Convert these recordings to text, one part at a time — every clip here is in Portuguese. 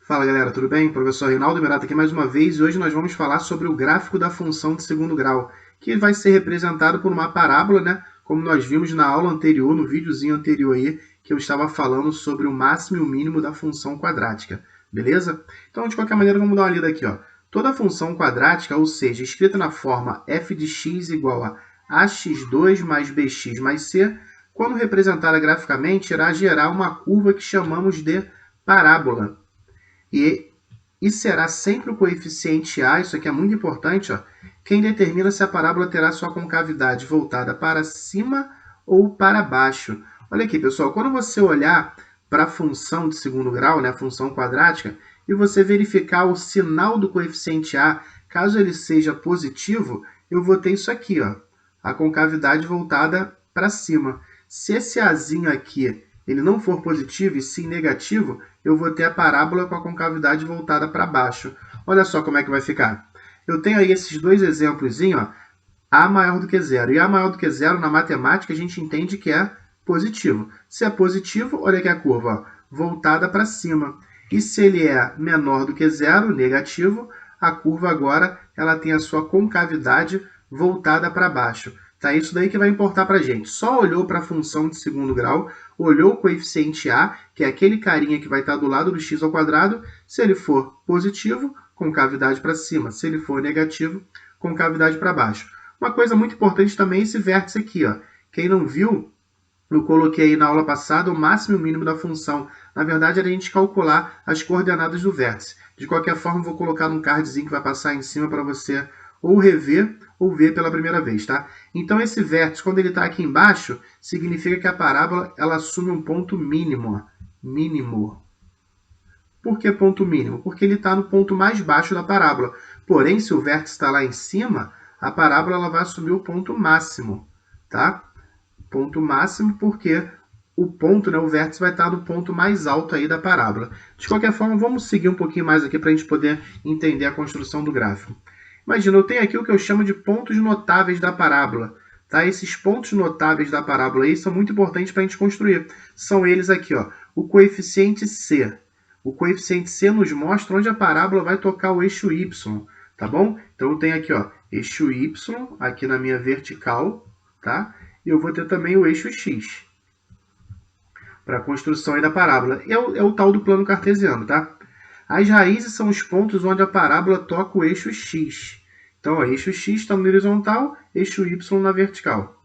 Fala galera, tudo bem? Professor Reinaldo Merato aqui mais uma vez e hoje nós vamos falar sobre o gráfico da função de segundo grau, que vai ser representado por uma parábola, né? Como nós vimos na aula anterior, no videozinho anterior aí, que eu estava falando sobre o máximo e o mínimo da função quadrática, beleza? Então, de qualquer maneira, vamos dar uma lida aqui, ó. Toda função quadrática, ou seja, escrita na forma f de x igual a ax2 mais bx mais c, quando representada graficamente, irá gerar uma curva que chamamos de parábola. E será sempre o coeficiente A, isso aqui é muito importante, ó, quem determina se a parábola terá sua concavidade voltada para cima ou para baixo. Olha aqui, pessoal, quando você olhar para a função de segundo grau, né, a função quadrática, e você verificar o sinal do coeficiente A, caso ele seja positivo, eu vou ter isso aqui, ó, a concavidade voltada para cima. Se esse Azinho aqui ele não for positivo e sim negativo, eu vou ter a parábola com a concavidade voltada para baixo. Olha só como é que vai ficar. Eu tenho aí esses dois exemplos, ó, A maior do que zero. E A maior do que zero, na matemática, a gente entende que é positivo. Se é positivo, olha aqui a curva, ó, voltada para cima. E se ele é menor do que zero, negativo, a curva agora ela tem a sua concavidade voltada para baixo. Tá? Isso daí que vai importar para a gente. Só olhou para a função de segundo grau, olhou o coeficiente A, que é aquele carinha que vai estar do lado do x ao quadrado. Se ele for positivo, concavidade para cima. Se ele for negativo, concavidade para baixo. Uma coisa muito importante também é esse vértice aqui. Ó. Quem não viu, eu coloquei aí na aula passada o máximo e o mínimo da função. Na verdade, era a gente calcular as coordenadas do vértice. De qualquer forma, vou colocar num cardzinho que vai passar em cima para você ou rever ou ver pela primeira vez, tá? Então, esse vértice, quando ele está aqui embaixo, significa que a parábola ela assume um ponto mínimo. Ó. Mínimo. Por que ponto mínimo? Porque ele está no ponto mais baixo da parábola. Porém, se o vértice está lá em cima, a parábola ela vai assumir o ponto máximo, tá? Ponto máximo porque o ponto, né, o vértice vai estar no ponto mais alto aí da parábola. De qualquer forma, vamos seguir um pouquinho mais aqui para a gente poder entender a construção do gráfico. Imagina, eu tenho aqui o que eu chamo de pontos notáveis da parábola. Tá? Esses pontos notáveis da parábola aí são muito importantes para a gente construir. São eles aqui, ó, o coeficiente C. O coeficiente C nos mostra onde a parábola vai tocar o eixo Y, tá bom? Então, eu tenho aqui, ó, eixo Y, aqui na minha vertical, tá? E eu vou ter também o eixo X, para a construção aí da parábola. É o tal do plano cartesiano, tá? As raízes são os pontos onde a parábola toca o eixo X. Então, ó, eixo X está no horizontal, eixo Y na vertical.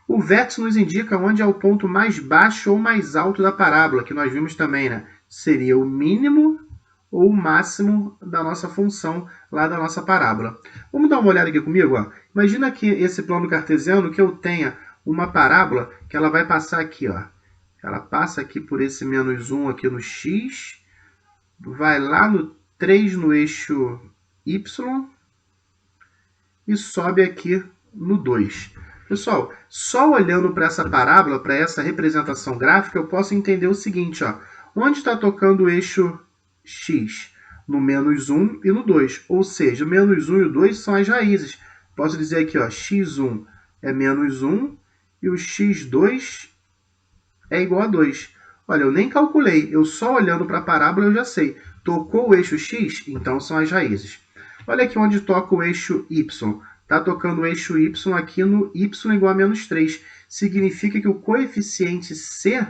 O vértice nos indica onde é o ponto mais baixo ou mais alto da parábola, que nós vimos também, né? Seria o mínimo ou o máximo da nossa função lá da nossa parábola. Vamos dar uma olhada aqui comigo? Ó. Imagina que esse plano cartesiano que eu tenha uma parábola que ela vai passar aqui. Ó. Ela passa aqui por esse menos 1 aqui no X, vai lá no 3 no eixo Y e sobe aqui no 2. Pessoal, só olhando para essa parábola, para essa representação gráfica, eu posso entender o seguinte, ó. Onde está tocando o eixo X? No menos 1 e no 2. Ou seja, o menos 1 e o 2 são as raízes. Posso dizer aqui, ó, x1 é menos 1 e o x2 é igual a 2. Olha, eu nem calculei, eu só olhando para a parábola eu já sei. Tocou o eixo X? Então são as raízes. Olha aqui onde toca o eixo Y. Está tocando o eixo Y aqui no y igual a menos 3. Significa que o coeficiente C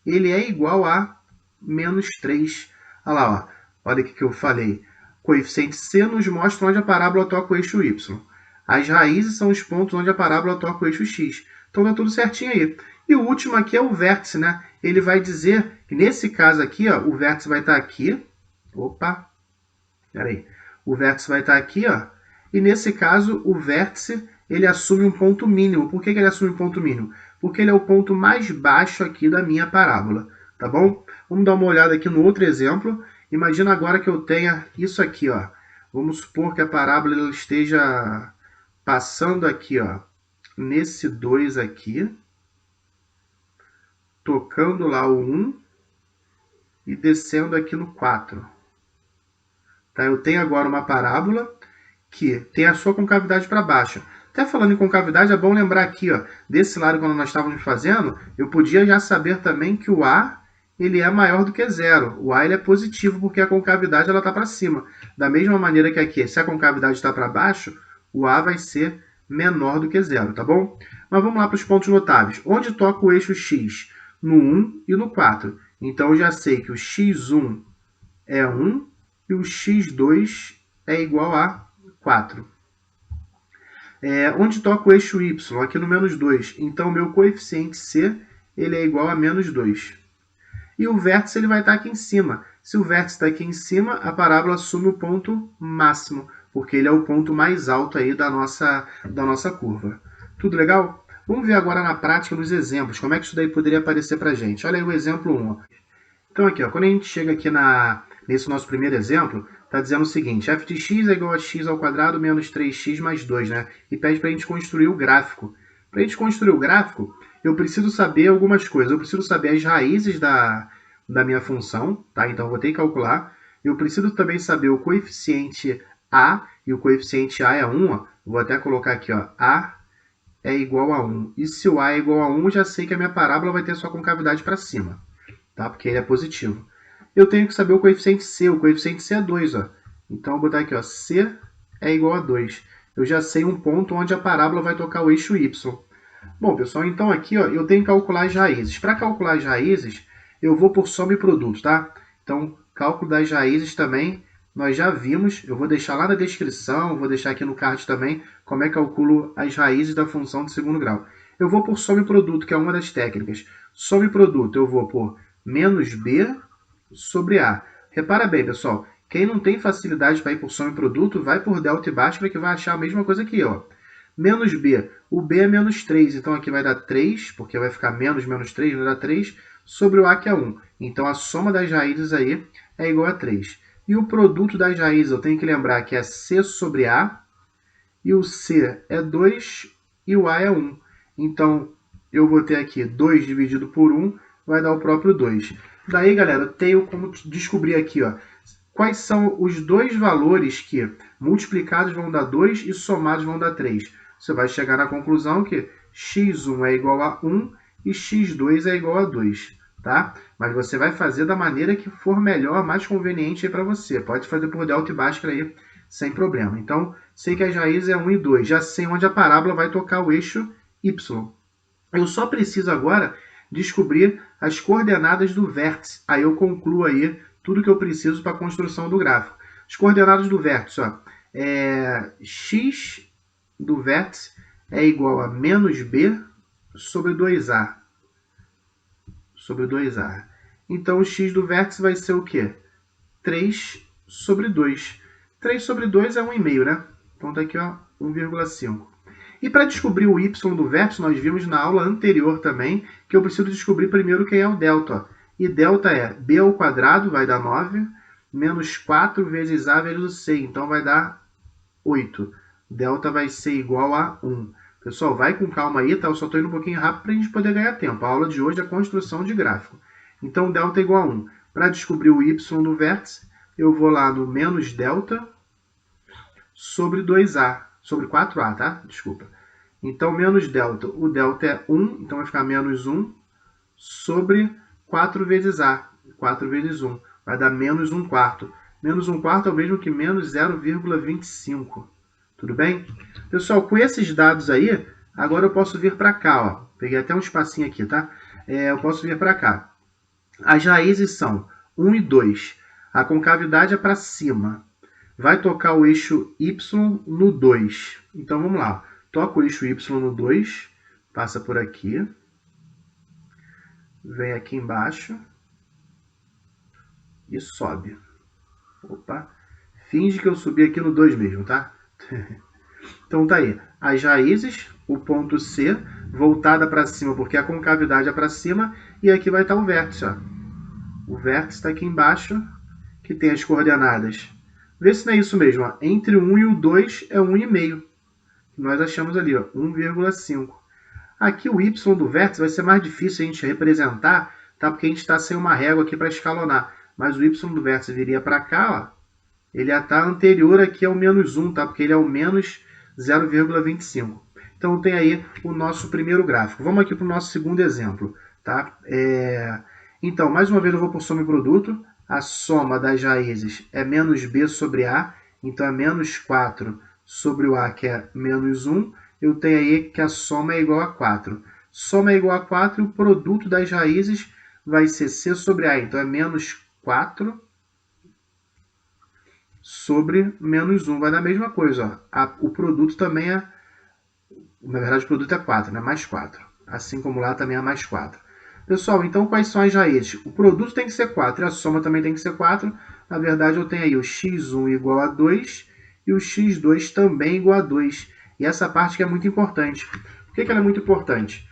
ele é igual a menos 3. Olha lá, ó. Olha o que eu falei. Coeficiente C nos mostra onde a parábola toca o eixo Y. As raízes são os pontos onde a parábola toca o eixo X. Então está tudo certinho aí. E o último aqui é o vértice, né? Ele vai dizer que nesse caso aqui, ó, o vértice vai estar aqui. Opa, peraí. O vértice vai estar aqui, ó. E nesse caso, o vértice ele assume um ponto mínimo. Por que ele assume um ponto mínimo? Porque ele é o ponto mais baixo aqui da minha parábola, tá bom? Vamos dar uma olhada aqui no outro exemplo. Imagina agora que eu tenha isso aqui, ó. Vamos supor que a parábola ela esteja passando aqui, ó, nesse 2 aqui, tocando lá o 1 e descendo aqui no 4. Tá? Eu tenho agora uma parábola que tem a sua concavidade para baixo. Até falando em concavidade, é bom lembrar aqui, ó, desse lado, quando nós estávamos fazendo, eu podia já saber também que o A ele é maior do que zero. O A ele é positivo porque a concavidade está para cima. Da mesma maneira que aqui, se a concavidade está para baixo, o A vai ser menor do que zero, tá bom? Mas vamos lá para os pontos notáveis. Onde toca o eixo x? No 1 e no 4. Então, eu já sei que o x1 é 1 e o x2 é igual a 4. Onde toca o eixo y? Aqui no menos 2. Então, o meu coeficiente c ele é igual a menos 2. E o vértice ele vai estar aqui em cima. Se o vértice está aqui em cima, a parábola assume o ponto máximo, porque ele é o ponto mais alto aí da nossa curva. Tudo legal? Vamos ver agora na prática, nos exemplos, como é que isso daí poderia aparecer para a gente. Olha aí o exemplo 1. Então, aqui, quando a gente chega aqui nesse nosso primeiro exemplo, está dizendo o seguinte: f de x é igual a x ao quadrado menos 3x mais 2, né? E pede para a gente construir o gráfico. Para a gente construir o gráfico, eu preciso saber algumas coisas. Eu preciso saber as raízes da minha função, tá? Então, eu vou ter que calcular. Eu preciso também saber o coeficiente a, e o coeficiente a é 1. Ó. Vou até colocar aqui, ó, a é igual a 1. E se o a é igual a 1, eu já sei que a minha parábola vai ter sua concavidade para cima, tá? Porque ele é positivo. Eu tenho que saber o coeficiente c. O coeficiente c é 2. Ó. Então, eu vou botar aqui, ó, c é igual a 2. Eu já sei um ponto onde a parábola vai tocar o eixo y. Bom, pessoal, então aqui ó, eu tenho que calcular as raízes. Para calcular as raízes, eu vou por soma e produto, tá? Então, cálculo das raízes também, nós já vimos. Eu vou deixar lá na descrição, vou deixar aqui no card também, como é que eu calculo as raízes da função de segundo grau. Eu vou por soma e produto, que é uma das técnicas. Soma e produto, eu vou por menos b sobre a. Repara bem, pessoal, quem não tem facilidade para ir por soma e produto, vai por delta e bhaskara que vai achar a mesma coisa aqui, ó. Menos b. O b é menos 3, então aqui vai dar 3, porque vai ficar menos 3, vai dar 3, sobre o a que é 1. Então, a soma das raízes aí é igual a 3. E o produto das raízes, eu tenho que lembrar que é c sobre a, e o c é 2 e o a é 1. Então, eu vou ter aqui 2 dividido por 1, vai dar o próprio 2. Daí, galera, eu tenho como descobrir aqui, ó, quais são os dois valores que multiplicados vão dar 2 e somados vão dar 3. Você vai chegar na conclusão que x1 é igual a 1 e x2 é igual a 2, tá? Mas você vai fazer da maneira que for melhor, mais conveniente para você. Pode fazer por delta e bhaskara aí, sem problema. Então, sei que as raízes é 1 e 2. Já sei onde a parábola vai tocar o eixo y. Eu só preciso agora descobrir as coordenadas do vértice. Aí eu concluo aí tudo que eu preciso para a construção do gráfico. As coordenadas do vértice, ó, x do vértice é igual a menos b sobre 2a. Sobre 2a. Então, o x do vértice vai ser o quê? 3 sobre 2. 3 sobre 2 é 1,5, né? Então, tá aqui, ó, 1,5. E para descobrir o y do vértice, nós vimos na aula anterior também que eu preciso descobrir primeiro quem é o delta. Ó. E delta é b ao quadrado, vai dar 9, menos 4 vezes a vezes o c, então vai dar 8. Delta vai ser igual a 1. Pessoal, vai com calma aí, tá? Eu só estou indo um pouquinho rápido para a gente poder ganhar tempo. A aula de hoje é a construção de gráfico. Então, delta é igual a 1. Para descobrir o y do vértice, eu vou lá no menos delta sobre 2a, sobre 4a, tá? Desculpa. Então, menos delta. O delta é 1, então vai ficar menos 1 sobre 4 vezes a. 4 vezes 1. Vai dar menos 1 quarto. Menos 1 quarto é o mesmo que menos 0,25. Tudo bem? Pessoal, com esses dados aí, agora eu posso vir para cá. Ó. Peguei até um espacinho aqui, tá? Eu posso vir para cá. As raízes são 1 e 2. A concavidade é para cima. Vai tocar o eixo y no 2. Então, vamos lá. Toca o eixo y no 2. Passa por aqui. Vem aqui embaixo. E sobe. Opa. Finge que eu subi aqui no 2 mesmo, tá? Então, tá aí. As raízes, o ponto C, voltada para cima, porque a concavidade é para cima. E aqui vai estar o vértice, ó. O vértice está aqui embaixo, que tem as coordenadas. Vê se não é isso mesmo. Ó. Entre o 1 e o 2 é 1,5. Nós achamos ali, 1,5. Aqui o y do vértice vai ser mais difícil a gente representar, tá? Porque a gente está sem uma régua aqui para escalonar. Mas o y do vértice viria para cá, ó. Ele já está anterior aqui ao menos 1, tá? Porque ele é o menos 0,25. Então, tem aí o nosso primeiro gráfico. Vamos aqui para o nosso segundo exemplo, tá? Então, mais uma vez eu vou por soma e produto. A soma das raízes é menos b sobre a, então é menos 4 sobre o a, que é menos 1. Eu tenho aí que a soma é igual a 4. Soma é igual a 4 e o produto das raízes vai ser c sobre a, então é menos 4 sobre menos 1. Vai dar a mesma coisa. Ó. O produto também é... Na verdade, o produto é 4, né? Mais 4. Assim como lá também é mais 4. Pessoal, então quais são as raízes? O produto tem que ser 4 e a soma também tem que ser 4. Na verdade, eu tenho aí o x1 igual a 2 e o x2 também igual a 2. E essa parte que é muito importante. Por que ela é muito importante?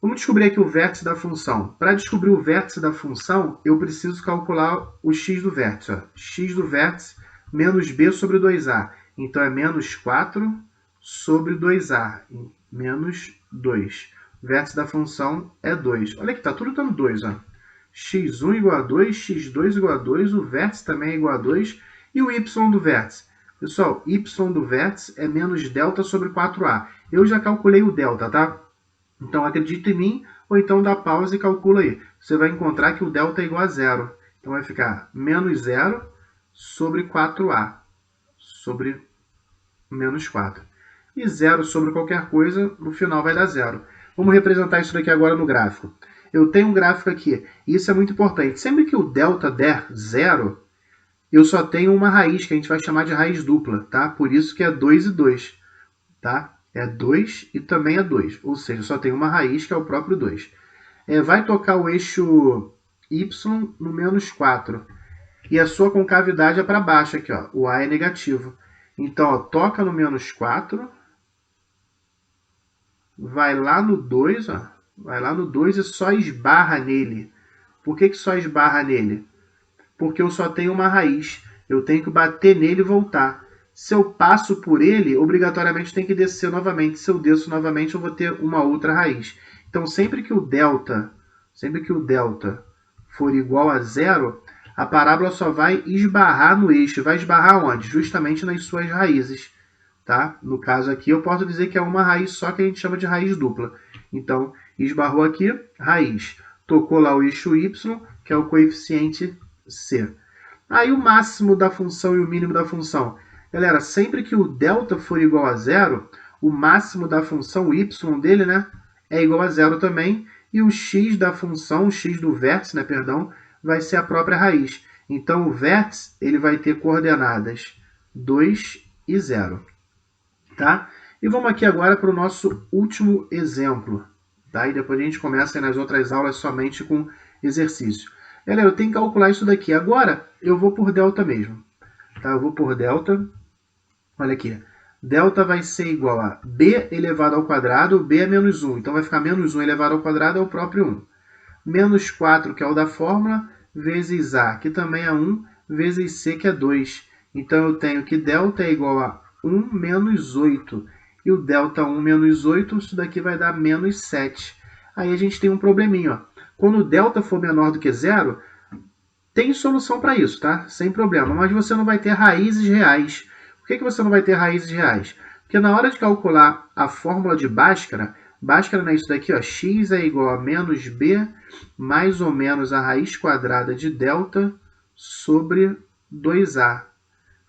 Vamos descobrir aqui o vértice da função. Para descobrir o vértice da função, eu preciso calcular o x do vértice. Ó. X do vértice menos b sobre 2a. Então, é menos 4 sobre 2a. Menos 2. O vértice da função é 2. Olha aqui, está tudo dando 2. Ó. x1 igual a 2, x2 igual a 2, o vértice também é igual a 2. E o y do vértice? Pessoal, y do vértice é menos delta sobre 4a. Eu já calculei o delta, tá? Então, acredita em mim, ou então dá pausa e calcula aí. Você vai encontrar que o delta é igual a zero. Então, vai ficar menos 0 sobre 4a, sobre menos 4. E 0 sobre qualquer coisa, no final vai dar 0. Vamos representar isso daqui agora no gráfico. Eu tenho um gráfico aqui, e isso é muito importante. Sempre que o delta der 0, eu só tenho uma raiz, que a gente vai chamar de raiz dupla, tá? Por isso que é 2 e 2, tá? É 2 e também é 2. Ou seja, só tem uma raiz, que é o próprio 2. Vai tocar o eixo y no menos 4. E a sua concavidade é para baixo aqui, ó. O a é negativo. Então, ó, toca no menos 4. Vai lá no 2, ó. Vai lá no 2 e só esbarra nele. Por que só esbarra nele? Porque eu só tenho uma raiz. Eu tenho que bater nele e voltar. Se eu passo por ele, obrigatoriamente tem que descer novamente. Se eu desço novamente, eu vou ter uma outra raiz. Então, sempre que o delta for igual a zero, a parábola só vai esbarrar no eixo. Vai esbarrar onde? Justamente nas suas raízes. Tá? No caso aqui, eu posso dizer que é uma raiz só, que a gente chama de raiz dupla. Então, esbarrou aqui, raiz. Tocou lá o eixo y, que é o coeficiente c. Aí o máximo da função e o mínimo da função. Galera, sempre que o delta for igual a zero, o máximo da função, o y dele, né, é igual a zero também. E o x da função, o x do vértice, né, perdão, vai ser a própria raiz. Então, o vértice ele vai ter coordenadas 2 e 0. Tá? E vamos aqui agora para o nosso último exemplo. Tá? E depois a gente começa nas outras aulas somente com exercício. Galera, eu tenho que calcular isso daqui. Agora, eu vou por delta mesmo. Tá? Eu vou por delta. Olha aqui. Delta vai ser igual a b elevado ao quadrado. B é menos 1. Então, vai ficar menos 1 elevado ao quadrado é o próprio 1. Menos 4, que é o da fórmula, vezes a, que também é 1, vezes c, que é 2. Então, eu tenho que delta é igual a 1 menos 8. E o delta 1 menos 8, isso daqui vai dar menos 7. Aí a gente tem um probleminha. Ó. Quando o delta for menor do que zero, tem solução para isso, tá? Sem problema. Mas você não vai ter raízes reais. Por que você não vai ter raízes reais? Porque na hora de calcular a fórmula de Bhaskara, Bhaskara é isso daqui, ó, x é igual a menos b mais ou menos a raiz quadrada de delta sobre 2a.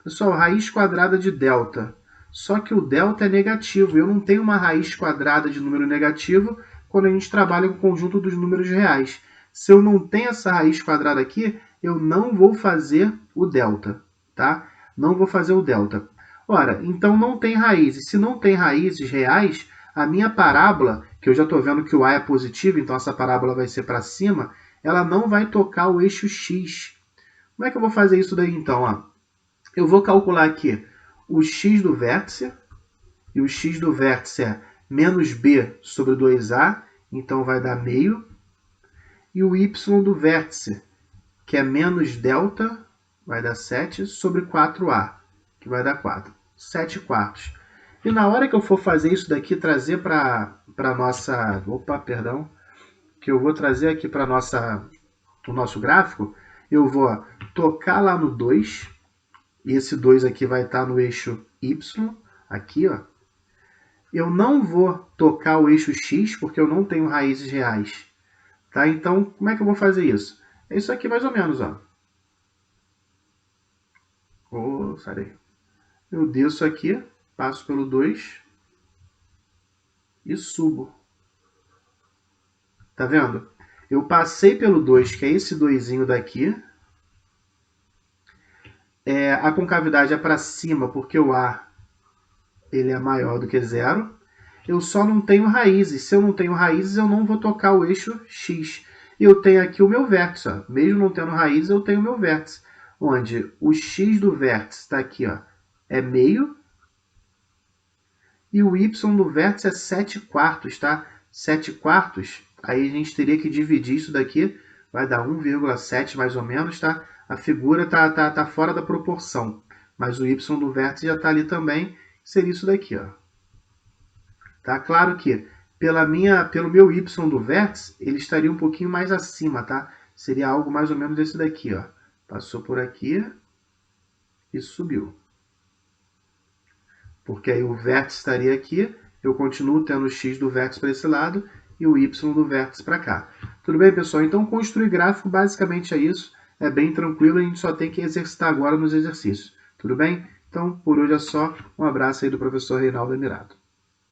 Pessoal, raiz quadrada de delta. Só que o delta é negativo. Eu não tenho uma raiz quadrada de número negativo quando a gente trabalha com o conjunto dos números reais. Se eu não tenho essa raiz quadrada aqui, eu não vou fazer o delta. Tá? Não vou fazer o delta. Ora, então não tem raízes. Se não tem raízes reais, a minha parábola, que eu já estou vendo que o a é positivo, então essa parábola vai ser para cima, ela não vai tocar o eixo x. Como é que eu vou fazer isso daí então? Ó? Eu vou calcular aqui o x do vértice, e o x do vértice é menos b sobre 2a, então vai dar meio. E o y do vértice, que é menos delta, vai dar 7 sobre 4a, que vai dar 4. 7 quartos. E na hora que eu for fazer isso daqui, trazer para a nossa... Opa, perdão. Que eu vou trazer aqui para o nosso gráfico, eu vou tocar lá no 2, e esse 2 aqui vai estar no eixo y, aqui, ó. Eu não vou tocar o eixo x, porque eu não tenho raízes reais. Tá? Então, como é que eu vou fazer isso? É isso aqui mais ou menos, ó. Sai daí. Eu desço aqui, passo pelo 2 e subo. Tá vendo? Eu passei pelo 2, que é esse 2zinho daqui. A concavidade é para cima, porque o A ele é maior do que zero. Eu só não tenho raízes. Se eu não tenho raízes, eu não vou tocar o eixo X. E eu tenho aqui o meu vértice. Ó. Mesmo não tendo raízes, eu tenho o meu vértice. Onde o X do vértice está aqui, ó, é meio. E o Y do vértice é 7/4, tá? 7/4, aí a gente teria que dividir isso daqui. Vai dar 1,7 mais ou menos, tá? A figura tá fora da proporção. Mas o Y do vértice já está ali também. Seria isso daqui, ó. Tá? Claro que pelo meu Y do vértice, ele estaria um pouquinho mais acima, tá? Seria algo mais ou menos desse daqui, ó. Passou por aqui e subiu. Porque aí o vértice estaria aqui, eu continuo tendo o X do vértice para esse lado e o Y do vértice para cá. Tudo bem, pessoal? Então, construir gráfico basicamente é isso. É bem tranquilo, a gente só tem que exercitar agora nos exercícios. Tudo bem? Então, por hoje é só. Um abraço aí do professor Reinaldo Emirato.